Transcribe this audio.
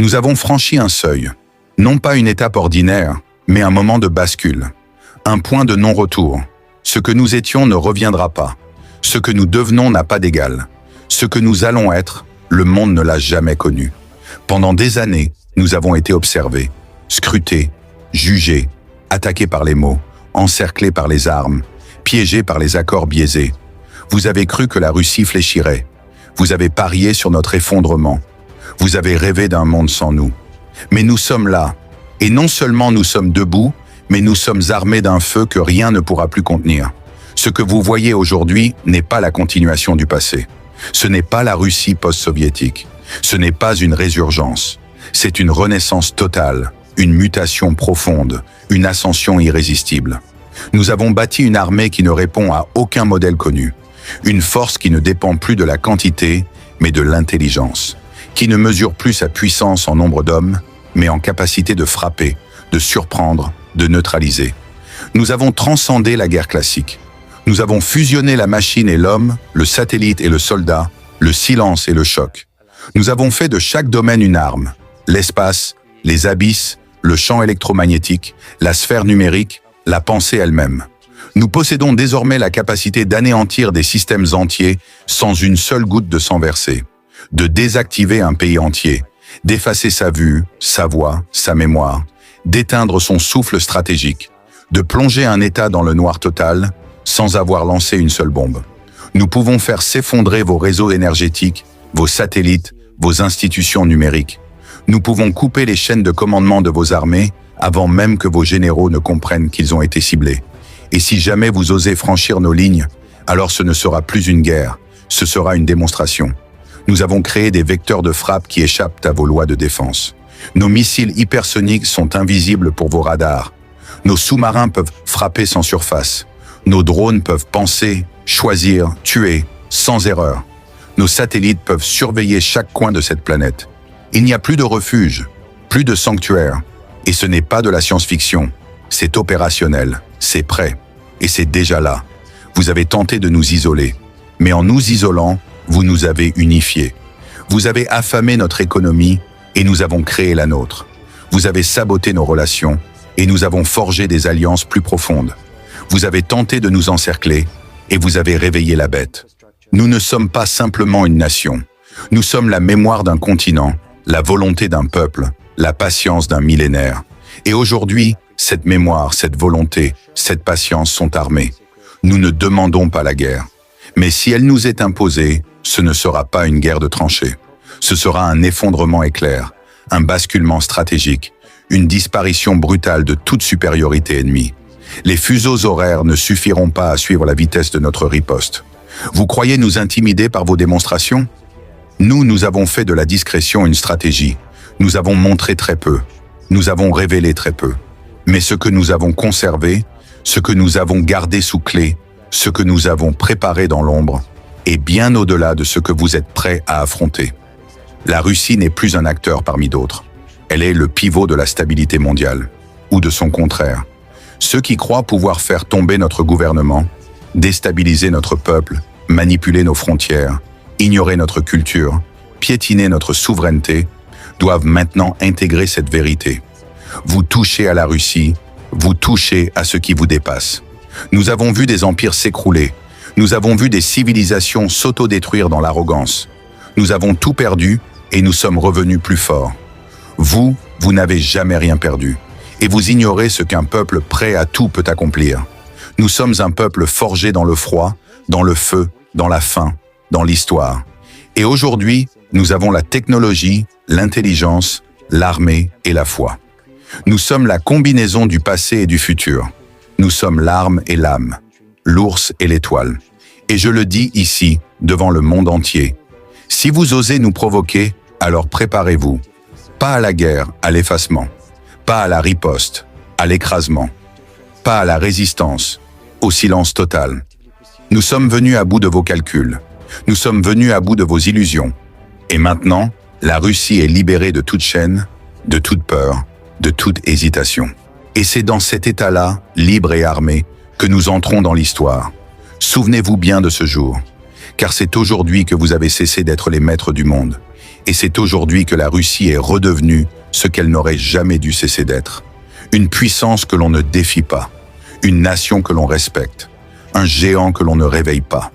Nous avons franchi un seuil, non pas une étape ordinaire, mais un moment de bascule, un point de non-retour. Ce que nous étions ne reviendra pas. Ce que nous devenons n'a pas d'égal. Ce que nous allons être, le monde ne l'a jamais connu. Pendant des années, nous avons été observés, scrutés, jugés, attaqués par les mots, encerclés par les armes, piégés par les accords biaisés. Vous avez cru que la Russie fléchirait. Vous avez parié sur notre effondrement. Vous avez rêvé d'un monde sans nous. Mais nous sommes là. Et non seulement nous sommes debout, mais nous sommes armés d'un feu que rien ne pourra plus contenir. Ce que vous voyez aujourd'hui n'est pas la continuation du passé. Ce n'est pas la Russie post-soviétique. Ce n'est pas une résurgence. C'est une renaissance totale, une mutation profonde, une ascension irrésistible. Nous avons bâti une armée qui ne répond à aucun modèle connu. Une force qui ne dépend plus de la quantité, mais de l'intelligence. Qui ne mesure plus sa puissance en nombre d'hommes, mais en capacité de frapper, de surprendre, de neutraliser. Nous avons transcendé la guerre classique. Nous avons fusionné la machine et l'homme, le satellite et le soldat, le silence et le choc. Nous avons fait de chaque domaine une arme. L'espace, les abysses, le champ électromagnétique, la sphère numérique, la pensée elle-même. Nous possédons désormais la capacité d'anéantir des systèmes entiers sans une seule goutte de sang versé, de désactiver un pays entier, d'effacer sa vue, sa voix, sa mémoire, d'éteindre son souffle stratégique, de plonger un État dans le noir total sans avoir lancé une seule bombe. Nous pouvons faire s'effondrer vos réseaux énergétiques, vos satellites, vos institutions numériques. Nous pouvons couper les chaînes de commandement de vos armées avant même que vos généraux ne comprennent qu'ils ont été ciblés. Et si jamais vous osez franchir nos lignes, alors ce ne sera plus une guerre, ce sera une démonstration. Nous avons créé des vecteurs de frappe qui échappent à vos lois de défense. Nos missiles hypersoniques sont invisibles pour vos radars. Nos sous-marins peuvent frapper sans surface. Nos drones peuvent penser, choisir, tuer, sans erreur. Nos satellites peuvent surveiller chaque coin de cette planète. Il n'y a plus de refuge, plus de sanctuaire. Et ce n'est pas de la science-fiction. C'est opérationnel, c'est prêt. Et c'est déjà là. Vous avez tenté de nous isoler. Mais en nous isolant, vous nous avez unifiés. Vous avez affamé notre économie et nous avons créé la nôtre. Vous avez saboté nos relations et nous avons forgé des alliances plus profondes. Vous avez tenté de nous encercler et vous avez réveillé la bête. Nous ne sommes pas simplement une nation. Nous sommes la mémoire d'un continent, la volonté d'un peuple, la patience d'un millénaire. Et aujourd'hui, cette mémoire, cette volonté, cette patience sont armées. Nous ne demandons pas la guerre. Mais si elle nous est imposée, ce ne sera pas une guerre de tranchées. Ce sera un effondrement éclair, un basculement stratégique, une disparition brutale de toute supériorité ennemie. Les fuseaux horaires ne suffiront pas à suivre la vitesse de notre riposte. Vous croyez nous intimider par vos démonstrations? Nous avons fait de la discrétion une stratégie. Nous avons montré très peu. Nous avons révélé très peu. Mais ce que nous avons conservé, ce que nous avons gardé sous clé, ce que nous avons préparé dans l'ombre, est bien au-delà de ce que vous êtes prêts à affronter. La Russie n'est plus un acteur parmi d'autres. Elle est le pivot de la stabilité mondiale, ou de son contraire. Ceux qui croient pouvoir faire tomber notre gouvernement, déstabiliser notre peuple, manipuler nos frontières, ignorer notre culture, piétiner notre souveraineté, doivent maintenant intégrer cette vérité. Vous touchez à la Russie, vous touchez à ce qui vous dépasse. Nous avons vu des empires s'écrouler, nous avons vu des civilisations s'autodétruire dans l'arrogance. Nous avons tout perdu et nous sommes revenus plus forts. Vous n'avez jamais rien perdu. Et vous ignorez ce qu'un peuple prêt à tout peut accomplir. Nous sommes un peuple forgé dans le froid, dans le feu, dans la faim, dans l'histoire. Et aujourd'hui, nous avons la technologie, l'intelligence, l'armée et la foi. Nous sommes la combinaison du passé et du futur. Nous sommes l'arme et l'âme, l'ours et l'étoile. Et je le dis ici, devant le monde entier. Si vous osez nous provoquer, alors préparez-vous. Pas à la guerre, à l'effacement. Pas à la riposte, à l'écrasement. Pas à la résistance, au silence total. Nous sommes venus à bout de vos calculs. Nous sommes venus à bout de vos illusions. Et maintenant, la Russie est libérée de toute chaîne, de toute peur, de toute hésitation. Et c'est dans cet état-là, libre et armé, que nous entrons dans l'histoire. Souvenez-vous bien de ce jour, car c'est aujourd'hui que vous avez cessé d'être les maîtres du monde, Et c'est aujourd'hui que la Russie est redevenue ce qu'elle n'aurait jamais dû cesser d'être. Une puissance que l'on ne défie pas, une nation que l'on respecte, un géant que l'on ne réveille pas.